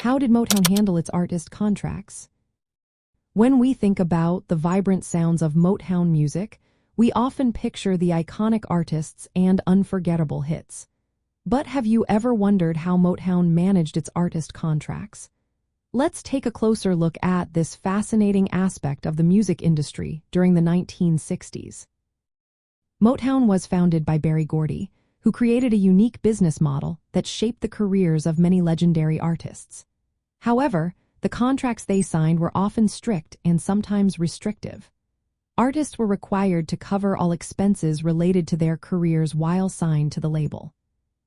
How did Motown handle its artist contracts? When we think about the vibrant sounds of Motown music, we often picture the iconic artists and unforgettable hits. But have you ever wondered how Motown managed its artist contracts? Let's take a closer look at this fascinating aspect of the music industry during the 1960s. Motown was founded by Berry Gordy, who created a unique business model that shaped the careers of many legendary artists. However, the contracts they signed were often strict and sometimes restrictive. Artists were required to cover all expenses related to their careers while signed to the label.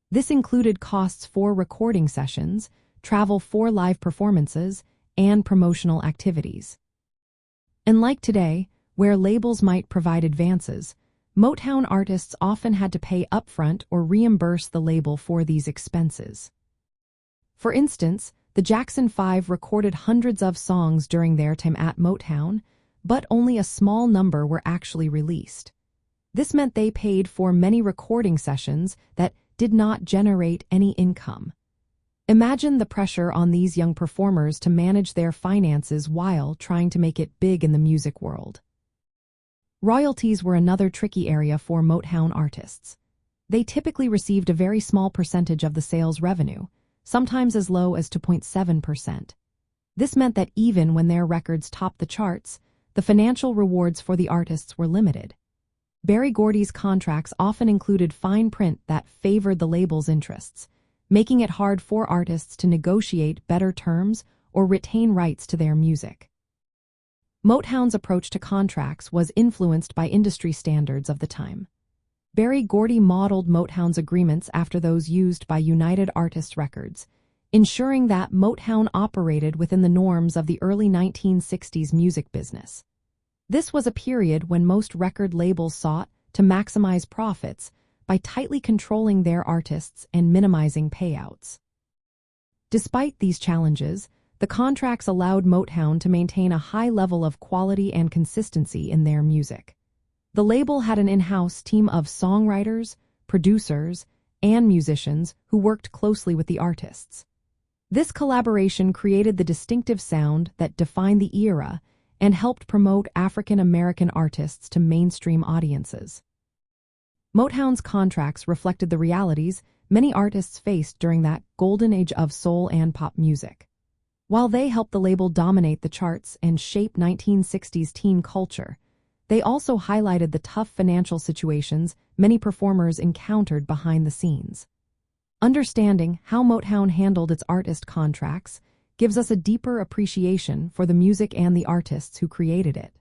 This included costs for recording sessions, travel for live performances, and promotional activities. Unlike today, where labels might provide advances, Motown artists often had to pay upfront or reimburse the label for these expenses. For instance, the Jackson 5 recorded hundreds of songs during their time at Motown, but only a small number were actually released. This meant they paid for many recording sessions that did not generate any income. Imagine the pressure on these young performers to manage their finances while trying to make it big in the music world. Royalties were another tricky area for Motown artists. They typically received a very small percentage of the sales revenue, sometimes as low as 2.7%. This meant that even when their records topped the charts, the financial rewards for the artists were limited. Berry Gordy's contracts often included fine print that favored the label's interests, making it hard for artists to negotiate better terms or retain rights to their music. Motown's approach to contracts was influenced by industry standards of the time. Berry Gordy modeled Motown's agreements after those used by United Artists Records, ensuring that Motown operated within the norms of the early 1960s music business. This was a period when most record labels sought to maximize profits by tightly controlling their artists and minimizing payouts. Despite these challenges, the contracts allowed Motown to maintain a high level of quality and consistency in their music. The label had an in-house team of songwriters, producers, and musicians who worked closely with the artists. This collaboration created the distinctive sound that defined the era and helped promote African American artists to mainstream audiences. Motown's contracts reflected the realities many artists faced during that golden age of soul and pop music. While they helped the label dominate the charts and shape 1960s teen culture, they also highlighted the tough financial situations many performers encountered behind the scenes. Understanding how Motown handled its artist contracts gives us a deeper appreciation for the music and the artists who created it.